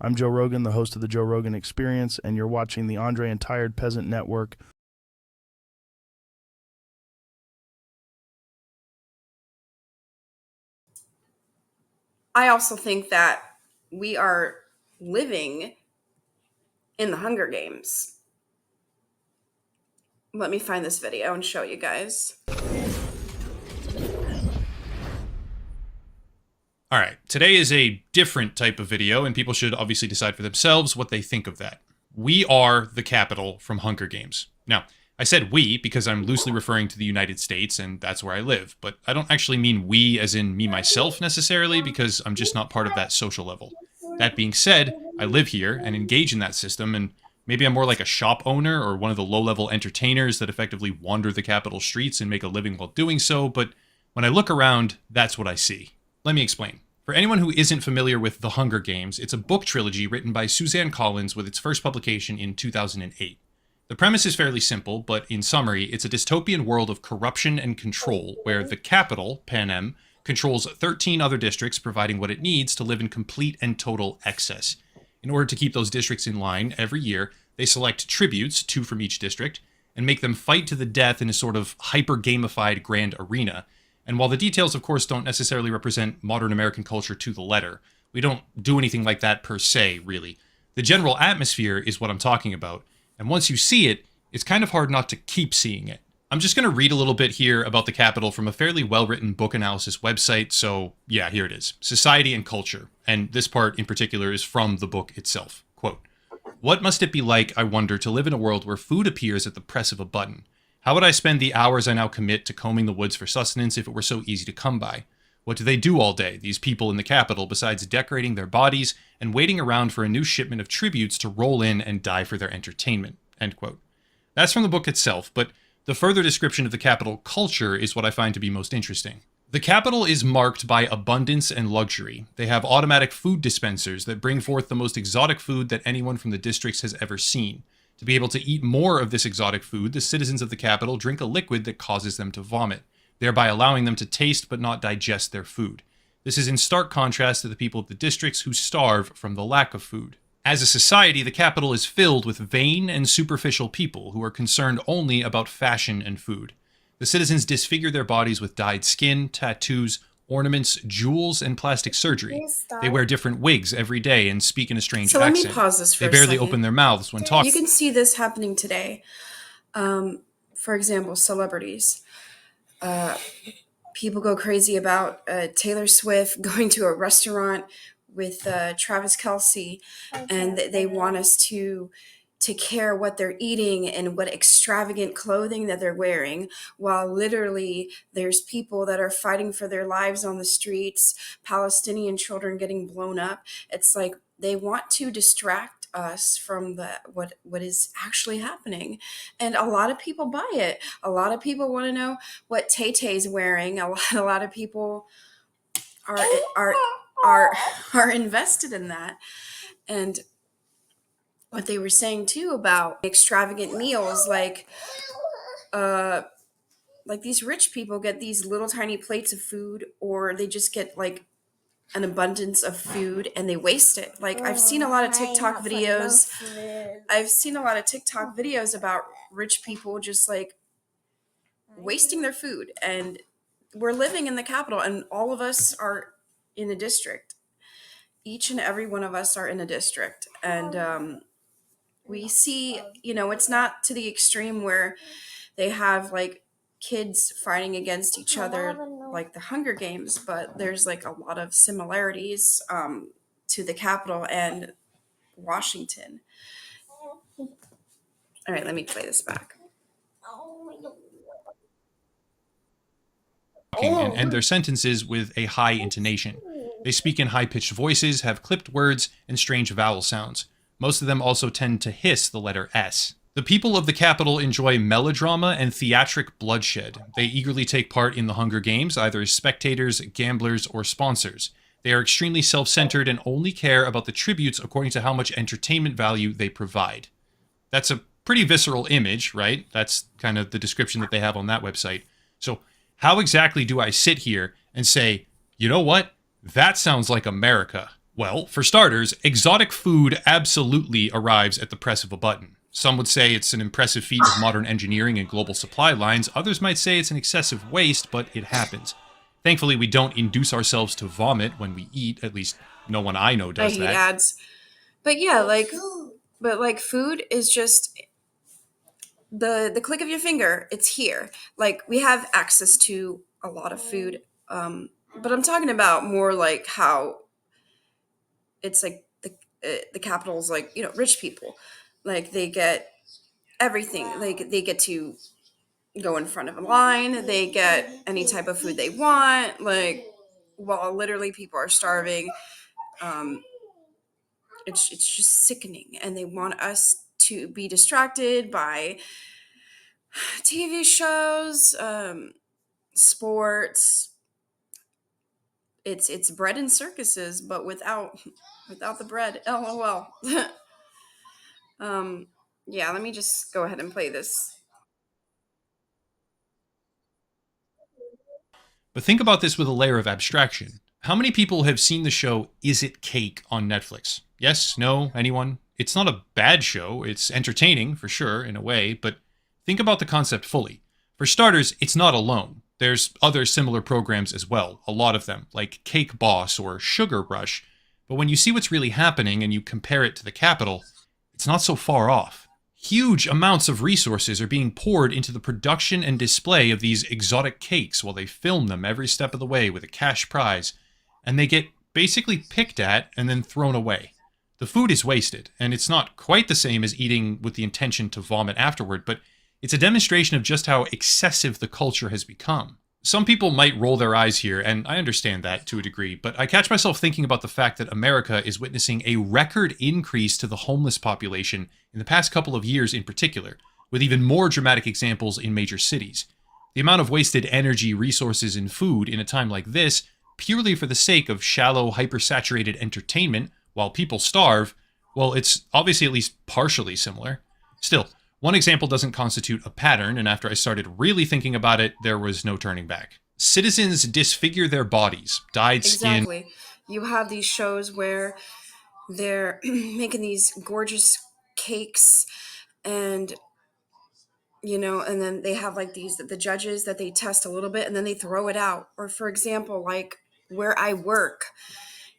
I'm Joe Rogan, the host of The Joe Rogan Experience, and you're watching the Andre and Tired Peasant Network. I also think that we are living in the Hunger Games. Let me find this video and show you guys. All right, today is a different type of video, and people should obviously decide for themselves what they think of that. We are the Capitol from Hunger Games. Now, I said we because I'm loosely referring to the United States, and that's where I live, but I don't actually mean we as in me myself necessarily, because I'm just not part of that social level. That being said, I live here and engage in that system, and maybe I'm more like a shop owner or one of the low-level entertainers that effectively wander the Capitol streets and make a living while doing so, but when I look around, that's what I see. Let me explain. For anyone who isn't familiar with The Hunger Games, it's a book trilogy written by Suzanne Collins with its first publication in 2008. The premise is fairly simple, but in summary, it's a dystopian world of corruption and control, where the Capitol, Panem, controls 13 other districts, providing what it needs to live in complete and total excess. In order to keep those districts in line, every year, they select tributes, 2 from each district, and make them fight to the death in a sort of hyper-gamified grand arena. And while the details, of course, don't necessarily represent modern American culture to the letter, we don't do anything like that per se, really. The general atmosphere is what I'm talking about, and once you see it, it's kind of hard not to keep seeing it. I'm just going to read a little bit here about the Capitol from a fairly well-written book analysis website, so yeah, here it is. Society and Culture, and this part in particular is from the book itself. Quote, "What must it be like, I wonder, to live in a world where food appears at the press of a button? How would I spend the hours I now commit to combing the woods for sustenance if it were so easy to come by? What do they do all day, these people in the Capitol, besides decorating their bodies and waiting around for a new shipment of tributes to roll in and die for their entertainment?" End quote. That's from the book itself, but the further description of the Capitol culture is what I find to be most interesting. The Capitol is marked by abundance and luxury. They have automatic food dispensers that bring forth the most exotic food that anyone from the districts has ever seen. To be able to eat more of this exotic food, the citizens of the Capitol drink a liquid that causes them to vomit, thereby allowing them to taste but not digest their food. This is in stark contrast to the people of the districts who starve from the lack of food. As a society, the Capitol is filled with vain and superficial people who are concerned only about fashion and food. The citizens disfigure their bodies with dyed skin, tattoos, ornaments, jewels, and plastic surgery. They wear different wigs every day and speak in a strange So let accent. me pause this for They a barely second. open their mouths when talking. You can see this happening today. For example, celebrities. People go crazy about Taylor Swift going to a restaurant with Travis Kelce, and they want us to care what they're eating and what extravagant clothing that they're wearing, while literally there's people that are fighting for their lives on the streets, Palestinian children getting blown up. It's like they want to distract us from what is actually happening, and a lot of people buy it. A lot of people want to know what Tay Tay's wearing. A lot of people are are are invested in that. And what they were saying too about extravagant meals, like these rich people get these little tiny plates of food, or they just get like an abundance of food and they waste it. Like I've seen a lot of TikTok videos. I've seen a lot of TikTok videos about rich people just like wasting their food. And we're living in the Capitol, and all of us are in a district. Each and every one of us are in a district, and we see, it's not to the extreme where they have like kids fighting against each other like the Hunger Games, but there's like a lot of similarities to the Capitol and Washington. All right, let me play this back. And end their sentences with a high intonation. They speak in high-pitched voices, have clipped words, and strange vowel sounds. Most of them also tend to hiss the letter S. The people of the Capitol enjoy melodrama and theatric bloodshed. They eagerly take part in the Hunger Games, either as spectators, gamblers, or sponsors. They are extremely self-centered and only care about the tributes according to how much entertainment value they provide. That's a pretty visceral image, right? That's kind of the description that they have on that website. So how exactly do I sit here and say, you know what? That sounds like America? Well, for starters, exotic food absolutely arrives at the press of a button. Some would say it's an impressive feat of modern engineering and global supply lines. Others might say it's an excessive waste, but it happens. Thankfully, we don't induce ourselves to vomit when we eat. At least no one I know I does hate that. ads. But yeah, like food is just the click of your finger. It's here. Like we have access to a lot of food. But I'm talking about more like how it's like the capital's like, you know, rich people. Like they get everything. Like they get to go in front of a line. They get any type of food they want. Like while literally people are starving. Um, it's just sickening, and they want us to be distracted by TV shows, sports. It's bread and circuses, but without the bread. LOL. um, yeah, let me just go ahead and play this. But think about this with a layer of abstraction. How many people have seen the show Is It Cake on Netflix? Yes? No? Anyone? It's not a bad show. It's entertaining, for sure, in a way, but think about the concept fully. For starters, it's not alone. There's other similar programs as well, a lot of them, like Cake Boss or Sugar Rush. But when you see what's really happening and you compare it to the capital, it's not so far off. Huge amounts of resources are being poured into the production and display of these exotic cakes while they film them every step of the way with a cash prize, and they get basically picked at and then thrown away. The food is wasted, and it's not quite the same as eating with the intention to vomit afterward, but it's a demonstration of just how excessive the culture has become. Some people might roll their eyes here, and I understand that to a degree, but I catch myself thinking about the fact that America is witnessing a record increase to the homeless population in the past couple of years in particular, with even more dramatic examples in major cities. The amount of wasted energy, resources, and food in a time like this, purely for the sake of shallow, hypersaturated entertainment while people starve, well, it's obviously at least partially similar. Still, one example doesn't constitute a pattern, and after I started really thinking about it, there was no turning back. Citizens disfigure their bodies, dyed skin. Exactly. You have these shows where they're making these gorgeous cakes, and you know, and then they have like these the judges that they test a little bit and then they throw it out. Or for example, like where I work,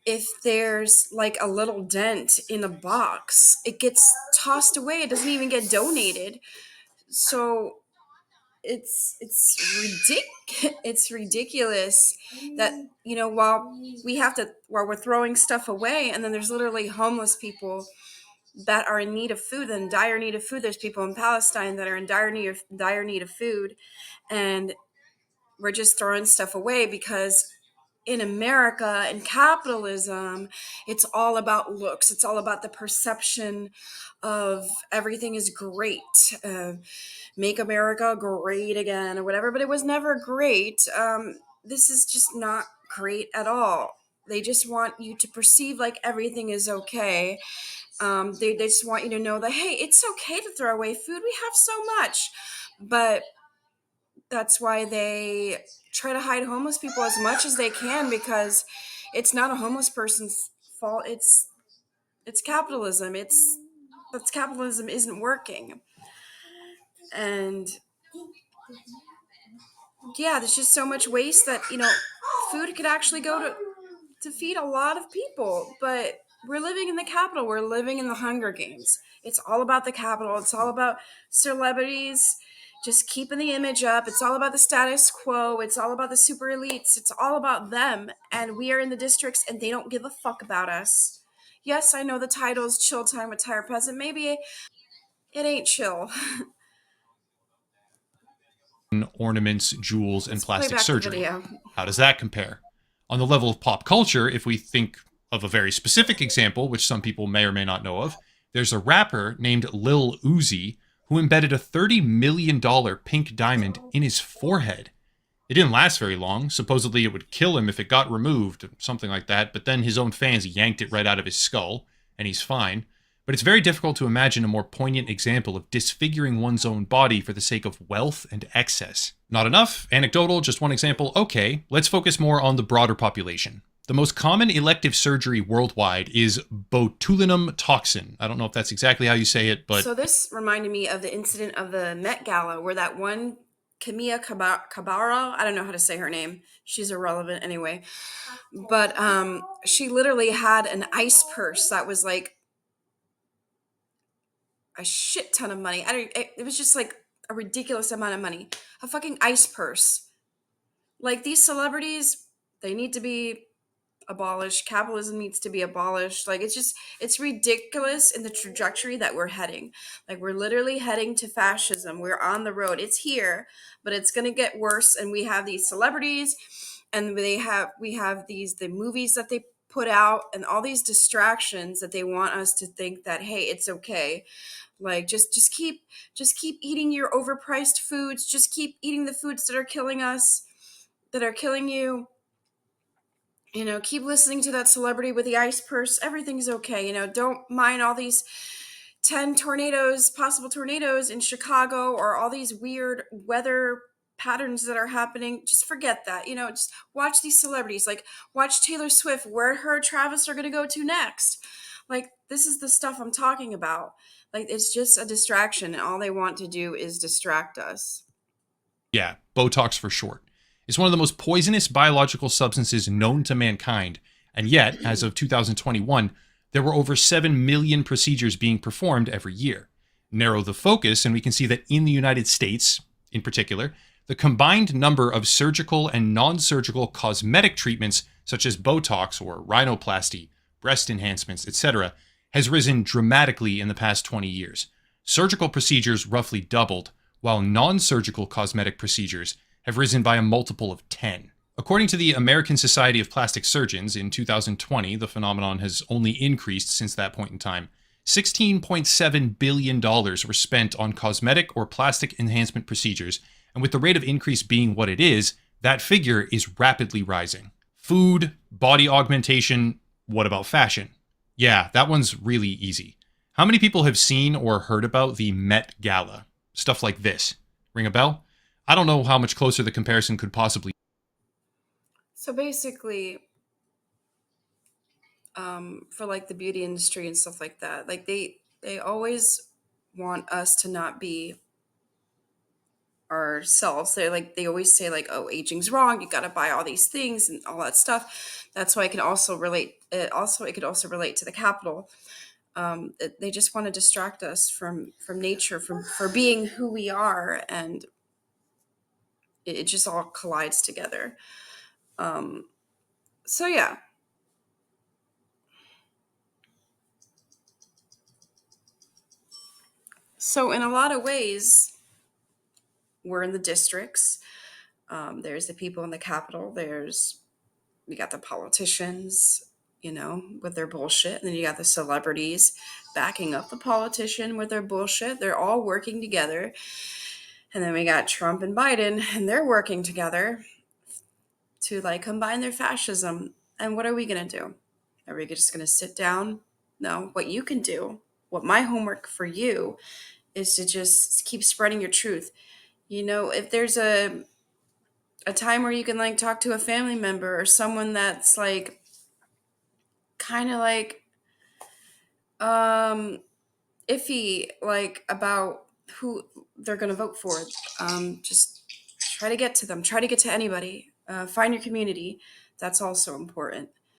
if there's like a little dent in a box, it gets tossed away. It doesn't even get donated. So it's ridiculous that, you know, while we're throwing stuff away, and then there's literally homeless people that are in need of food, in dire need of food. There's people in Palestine that are in dire need of food, and we're just throwing stuff away because in America and capitalism, it's all about looks. It's all about the perception of everything is great. Make America great again or whatever, but it was never great. This is just not great at all. They just want you to perceive like everything is okay. They just want you to know that, hey, it's okay to throw away food. We have so much. But that's why they try to hide homeless people as much as they can, because it's not a homeless person's fault. It's capitalism. That's capitalism isn't working. And yeah, there's just so much waste that, you know, food could actually go to feed a lot of people. But we're living in the capital. We're living in the Hunger Games. It's all about the capital. It's all about celebrities just keeping the image up. It's all about the status quo. It's all about the super elites. It's all about them. And we are in the districts and they don't give a fuck about us. Yes, I know the title is Chill Time with Tyra Peasant. Maybe it ain't chill. Ornaments, jewels, and Let's play plastic back the surgery. video. How does that compare? On the level of pop culture, if we think of a very specific example, which some people may or may not know of, there's a rapper named Lil Uzi who embedded a $30 million pink diamond in his forehead. It didn't last very long. Supposedly it would kill him if it got removed, something like that, but then his own fans yanked it right out of his skull, and he's fine. But it's very difficult to imagine a more poignant example of disfiguring one's own body for the sake of wealth and excess. Not enough? Anecdotal, just one example? Okay, let's focus more on the broader population. The most common elective surgery worldwide is botulinum toxin. I don't know if that's exactly how you say it, but So this reminded me of the incident of the Met Gala where that one Camilla Cabara, I don't know how to say her name. She's irrelevant anyway. But she literally had an ice purse that was like a shit ton of money. It was just like a ridiculous amount of money. A fucking ice purse. Like these celebrities, they need to be abolished. Capitalism needs to be abolished. Like it's ridiculous in the trajectory that we're heading. Like we're literally heading to fascism. We're on the road. It's here, but it's going to get worse. And we have these celebrities, and we have the movies that they put out, and all these distractions that they want us to think that, hey, it's okay. Like just keep eating your overpriced foods. Just keep eating the foods that are killing us, that are killing you. Keep listening to that celebrity with the ice purse. Everything's okay. Don't mind all these 10 possible tornadoes in Chicago, or all these weird weather patterns that are happening. Just forget that. Just watch these celebrities. Like, watch Taylor Swift, where her and Travis are going to go to next. Like, this is the stuff I'm talking about. Like, it's just a distraction, and all they want to do is distract us. yeah, Botox for short. It's one of the most poisonous biological substances known to mankind, and yet, as of 2021, there were over 7 million procedures being performed every year. Narrow the focus, and we can see that in the United States, in particular, the combined number of surgical and non-surgical cosmetic treatments, such as Botox or rhinoplasty, breast enhancements, etc., has risen dramatically in the past 20 years. Surgical procedures roughly doubled, while non-surgical cosmetic procedures have risen by a multiple of 10. According to the American Society of Plastic Surgeons, in 2020, the phenomenon has only increased since that point in time. $16.7 billion were spent on cosmetic or plastic enhancement procedures, and with the rate of increase being what it is, that figure is rapidly rising. Food, body augmentation, what about fashion? Yeah, that one's really easy. How many people have seen or heard about the Met Gala? Stuff like this. Ring a bell? I don't know how much closer the comparison could possibly be. So basically, for like the beauty industry and stuff like that, like they always want us to not be ourselves. They always say like, oh, aging's wrong. You got to buy all these things and all that stuff. That's why it could also relate to the Capitol. They just want to distract us from nature, for being who we are, and it just all collides together. So yeah. So in a lot of ways, we're in the districts. There's the people in the Capitol. We got the politicians, with their bullshit. And then you got the celebrities backing up the politician with their bullshit. They're all working together. And then we got Trump and Biden, and they're working together to like combine their fascism. And what are we going to do? Are we just going to sit down? No. What you can do, what my homework for you is to just keep spreading your truth. If there's a time where you can like talk to a family member or someone that's like kind of like iffy, like about who they're going to vote for, just try to get to them, try to get to anybody, find your community. That's also important.